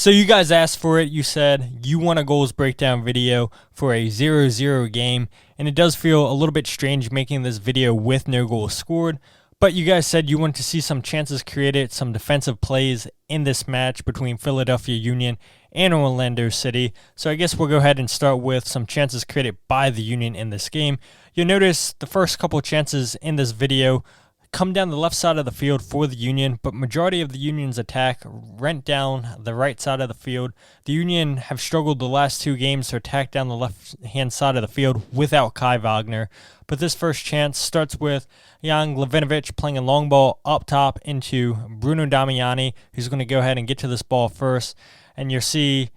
So you guys asked for it. You said you want a goals breakdown video for a 0-0 game, and it does feel a little bit strange making this video with no goals scored, but you guys said you wanted to see some chances created, some defensive plays in this match between Philadelphia Union and Orlando City. So I guess we'll go ahead and start with some chances created by the Union in this game. You'll notice the first couple chances in this video come down the left side of the field for the Union, but majority of the Union's attack went down the right side of the field. The Union have struggled the last two games to attack down the left-hand side of the field without Kai Wagner. But this first chance starts with Jan Glavinovic playing a long ball up top into Bruno Damiani, who's going to go ahead and get to this ball first. And you'll see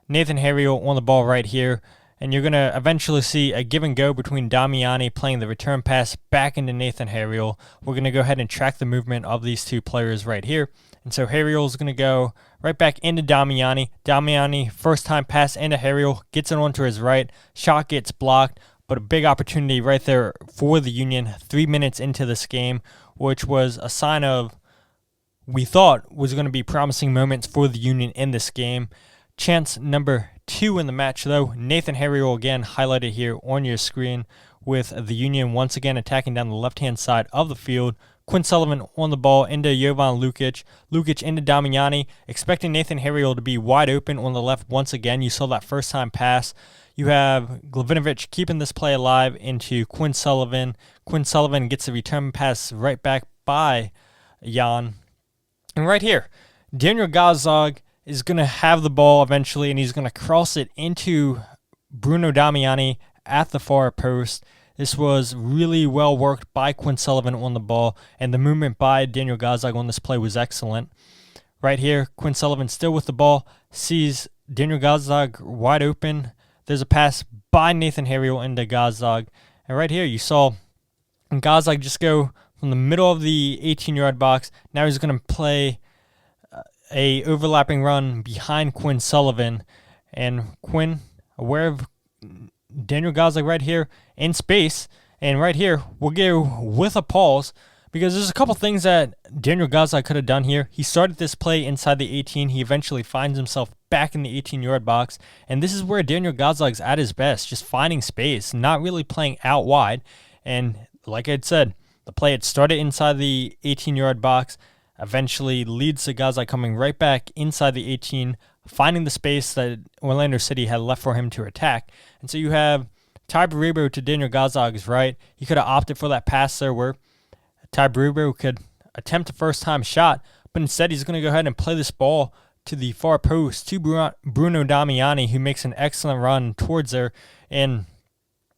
Nathan Harriel on the ball right here. And you're going to eventually see a give and go between Damiani playing the return pass back into Nathan Harriel. We're going to go ahead and track the movement of these two players right here. And so Harriel is going to go right back into Damiani. Damiani, first time pass into Harriel, gets it onto his right. Shot gets blocked, but a big opportunity right there for the Union 3 minutes into this game, which was a sign of, we thought, was going to be promising moments for the Union in this game. Chance number 2 in the match, though. Nathan Harriel again highlighted here on your screen with the Union once again attacking down the left-hand side of the field. Quinn Sullivan on the ball into Jovan Lukic. Lukic into Damiani, expecting Nathan Harriel to be wide open on the left once again. You saw that first-time pass. You have Glavinovic keeping this play alive into Quinn Sullivan. Quinn Sullivan gets the return pass right back by Jan. And right here, Daniel Gazdag is going to have the ball eventually, and he's going to cross it into Bruno Damiani at the far post. This was really well worked by Quinn Sullivan on the ball, and the movement by Daniel Gazdag on this play was excellent. Right here, Quinn Sullivan still with the ball, sees Daniel Gazdag wide open. There's a pass by Nathan Harriel into Gazdag. And right here, you saw Gazdag just go from the middle of the 18-yard box. Now he's going to play a overlapping run behind Quinn Sullivan, and Quinn aware of Daniel Gazdag right here in space, and right here we'll go with a pause because there's a couple things that Daniel Gazdag could have done here. He started this play inside the 18. He eventually finds himself back in the 18-yard box, and this is where Daniel Gazag's at his best, just finding space, not really playing out wide. And like I said, the play had started inside the 18-yard box, eventually leads to Gazdag coming right back inside the 18, finding the space that Orlando City had left for him to attack. And so you have Ty Baribo to Daniel Gazag's right. He could have opted for that pass there where Ty Baribo could attempt a first-time shot, but instead he's going to go ahead and play this ball to the far post to Bruno Damiani, who makes an excellent run towards there. And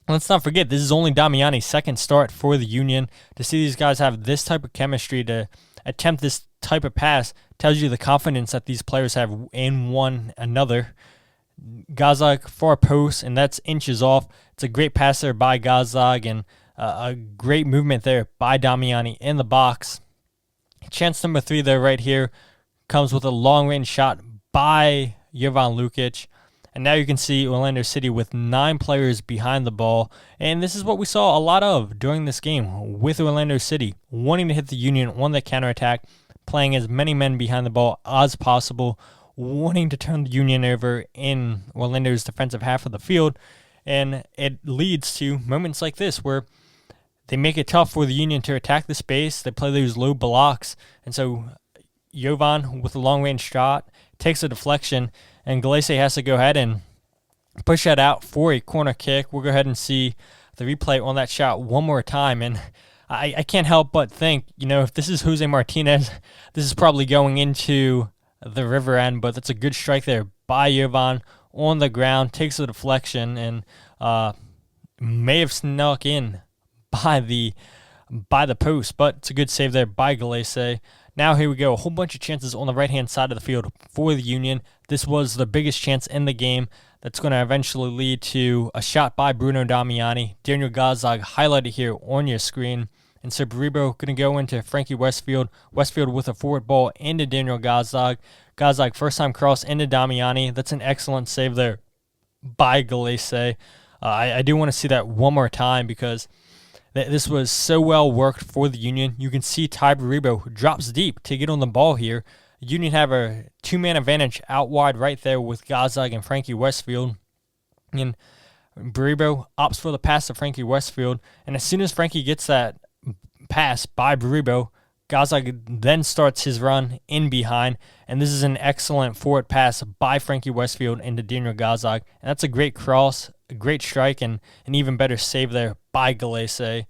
let's not forget, this is only Damiani's second start for the Union. To see these guys have this type of chemistry to attempt this type of pass tells you the confidence that these players have in one another. Gazdag far post, and that's inches off. It's a great pass there by Gazdag, and a great movement there by Damiani in the box. Chance number 3 there right here comes with a long-range shot by Jovan Lukic. And now you can see Orlando City with 9 players behind the ball. And this is what we saw a lot of during this game with Orlando City, wanting to hit the Union on the counterattack, playing as many men behind the ball as possible, wanting to turn the Union over in Orlando's defensive half of the field. And it leads to moments like this where they make it tough for the Union to attack the space. They play those low blocks. And so Jovan with a long-range shot takes a deflection, and Galese has to go ahead and push that out for a corner kick. We'll go ahead and see the replay on that shot one more time. And I can't help but think, if this is Jose Martinez, this is probably going into the river end, but that's a good strike there by Jovan on the ground, takes a deflection, and may have snuck in by the post, but it's a good save there by Galese. Now here we go, a whole bunch of chances on the right-hand side of the field for the Union. This was the biggest chance in the game that's going to eventually lead to a shot by Bruno Damiani. Daniel Gazdag highlighted here on your screen. And so Baribo going to go into Frankie Westfield. Westfield with a forward ball into Daniel Gazdag. Gazdag first-time cross into Damiani. That's an excellent save there by Galese. I do want to see that one more time because this was so well worked for the Union. You can see Ty Baribo drops deep to get on the ball here. Union have a two-man advantage out wide right there with Gazdag and Frankie Westfield. And Baribo opts for the pass to Frankie Westfield. And as soon as Frankie gets that pass by Baribo, Gazdag then starts his run in behind, and this is an excellent forward pass by Frankie Westfield into Daniel Gazdag, and that's a great cross, a great strike, and an even better save there by Galese.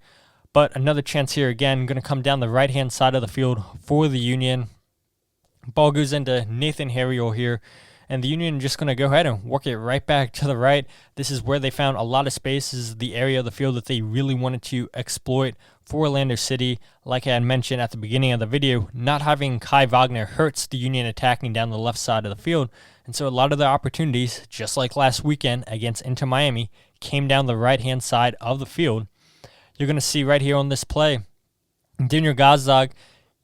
But another chance here again, going to come down the right-hand side of the field for the Union. Ball goes into Nathan Harriel here, and the Union just going to go ahead and work it right back to the right. This is where they found a lot of space. This is the area of the field that they really wanted to exploit for Orlando City. Like I had mentioned at the beginning of the video, not having Kai Wagner hurts the Union attacking down the left side of the field. And so a lot of the opportunities, just like last weekend against Inter Miami, came down the right-hand side of the field. You're going to see right here on this play, Daniel Gazdag,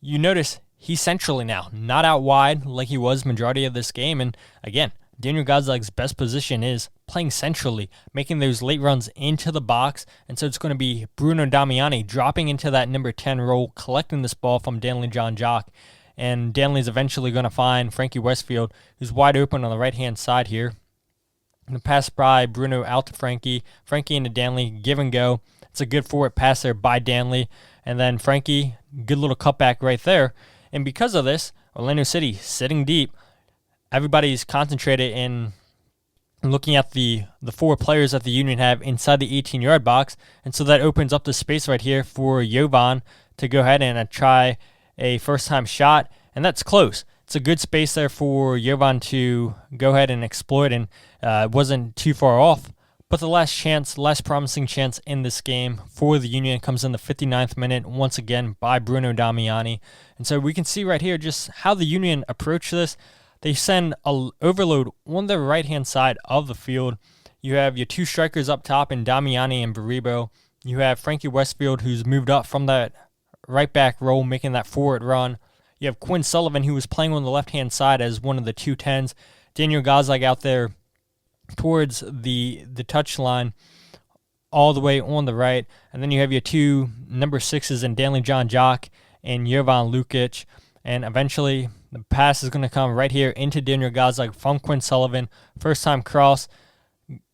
you notice he's centrally now, not out wide like he was majority of this game. And again, Daniel Gazlag's best position is playing centrally, making those late runs into the box. And so it's going to be Bruno Damiani dropping into that number 10 role, collecting this ball from Danley Jean-Jacques. And Danley's eventually going to find Frankie Westfield, who's wide open on the right-hand side here. And the pass by Bruno out to Frankie. Frankie into Danley, give and go. It's a good forward pass there by Danley. And then Frankie, good little cutback right there. And because of this, Orlando City sitting deep. Everybody's concentrated in looking at the four players that the Union have inside the 18-yard box. And so that opens up the space right here for Jovan to go ahead and try a first-time shot. And that's close. It's a good space there for Jovan to go ahead and exploit, and it wasn't too far off. But the last promising chance in this game for the Union comes in the 59th minute, once again by Bruno Damiani. And so we can see right here just how the Union approach this. They send an overload on the right-hand side of the field. You have your two strikers up top in Damiani and Baribo. You have Frankie Westfield, who's moved up from that right back role, making that forward run. You have Quinn Sullivan, who was playing on the left-hand side as one of the 210s. Daniel Gazlag out there towards the touch line all the way on the right. And then you have your two number 6s in Danley Jean-Jacques and Jovan Lukic. And eventually the pass is going to come right here into Daniel Gazlag from Quinn Sullivan. First time cross,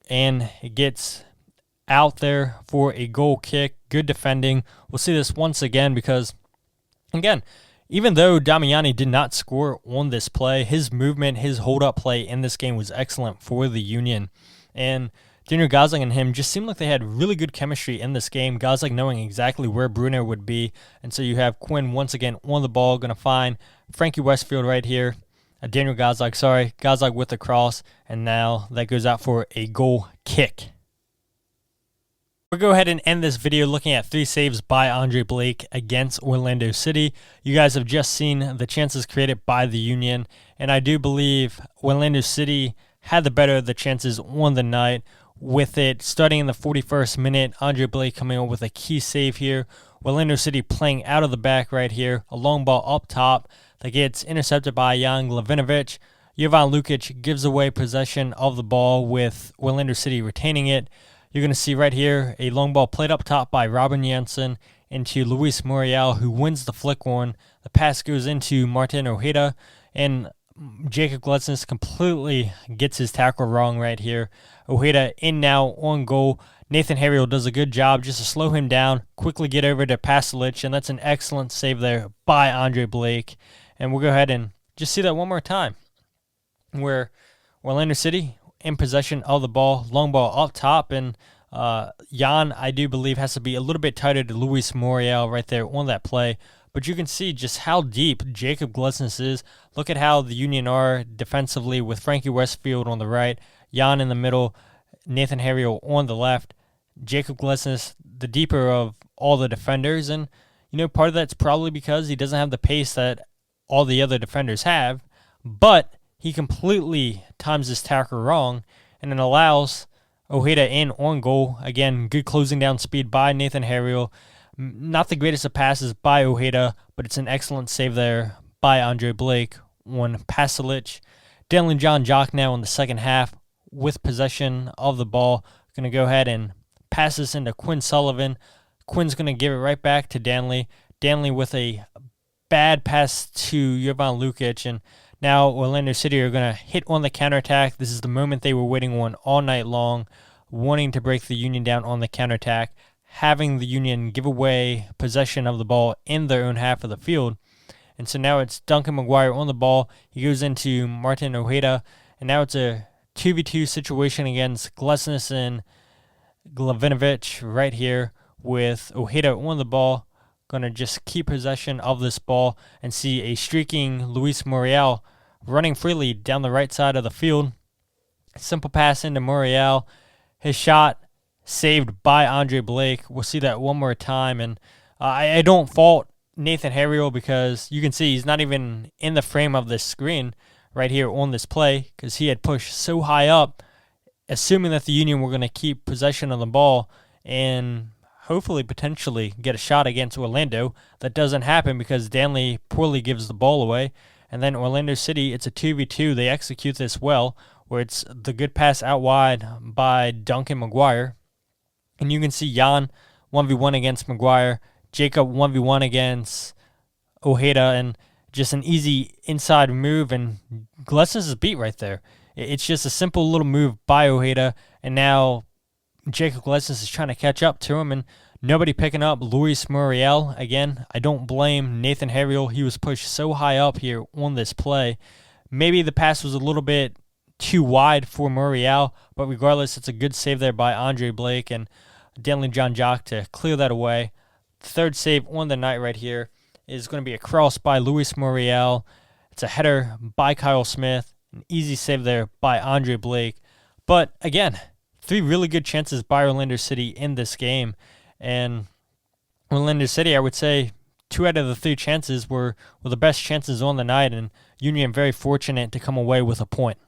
and it gets out there for a goal kick. Good defending. We'll see this once again because, again, even though Damiani did not score on this play, his movement, his hold-up play in this game was excellent for the Union. And Daniel Gazlag and him just seemed like they had really good chemistry in this game. Gazlag knowing exactly where Bruno would be. And so you have Quinn once again on the ball, going to find Frankie Westfield right here. Gazlag with the cross. And now that goes out for a goal kick. We'll go ahead and end this video looking at 3 saves by Andre Blake against Orlando City. You guys have just seen the chances created by the Union, and I do believe Orlando City had the better of the chances on the night. With it starting in the 41st minute, Andre Blake coming up with a key save here. Orlando City playing out of the back right here. A long ball up top that gets intercepted by Jan Glavinovic. Jovan Lukic gives away possession of the ball with Orlando City retaining it. You're going to see right here a long ball played up top by Robin Janssen into Luis Muriel, who wins the flick on. The pass goes into Martin Ojeda, and Jacob Glesnes completely gets his tackle wrong right here. Ojeda in now on goal. Nathan Harriel does a good job just to slow him down, quickly get over to Pasalic, and that's an excellent save there by Andre Blake. And we'll go ahead and just see that one more time, where Orlando City in possession of the ball, long ball up top, and Jan, I do believe, has to be a little bit tighter to Luis Muriel right there on that play. But you can see just how deep Jacob Glesnes is. Look at how the Union are defensively with Frankie Westfield on the right, Jan in the middle, Nathan Harriel on the left. Jacob Glesnes, the deeper of all the defenders. And, you know, part of that's probably because he doesn't have the pace that all the other defenders have. But he completely times his tackle wrong and then allows Ojeda in on goal. Again, good closing down speed by Nathan Harriel. Not the greatest of passes by Ojeda, but it's an excellent save there by Andre Blake on Pasalic. Danley Jean-Jacques now in the second half with possession of the ball. Going to go ahead and pass this into Quinn Sullivan. Quinn's going to give it right back to Danley. Danley with a bad pass to Jovan Lukic, and now Orlando City are going to hit on the counterattack. This is the moment they were waiting on all night long, wanting to break the Union down on the counterattack, having the Union give away possession of the ball in their own half of the field. And so now it's Duncan McGuire on the ball. He goes into Martin Ojeda, and now it's a 2v2 situation against Glesnes and Glavinovic right here with Ojeda on the ball. Going to just keep possession of this ball and see a streaking Luis Muriel running freely down the right side of the field. Simple pass into Muriel. His shot saved by Andre Blake. We'll see that one more time. And I don't fault Nathan Harriel because you can see he's not even in the frame of this screen right here on this play because he had pushed so high up, assuming that the Union were going to keep possession of the ball and hopefully potentially get a shot against Orlando. That doesn't happen because Danley poorly gives the ball away. And then Orlando City, it's a 2v2. They execute this well, where it's the good pass out wide by Duncan McGuire. And you can see Jan 1v1 against McGuire, Jacob 1v1 against Ojeda, and just an easy inside move, and Glesnes is beat right there. It's just a simple little move by Ojeda, and now Jacob Glesnes is trying to catch up to him, and nobody picking up Luis Muriel. Again, I don't blame Nathan Harriel. He was pushed so high up here on this play. Maybe the pass was a little bit too wide for Muriel, but regardless, it's a good save there by Andre Blake and Danley John Jock to clear that away. Third save on the night right here is going to be a cross by Luis Muriel. It's a header by Kyle Smith. An easy save there by Andre Blake. But again, 3 really good chances by Orlando City in this game. And Orlando City, I would say 2 out of the 3 chances were the best chances on the night, and Union very fortunate to come away with a point.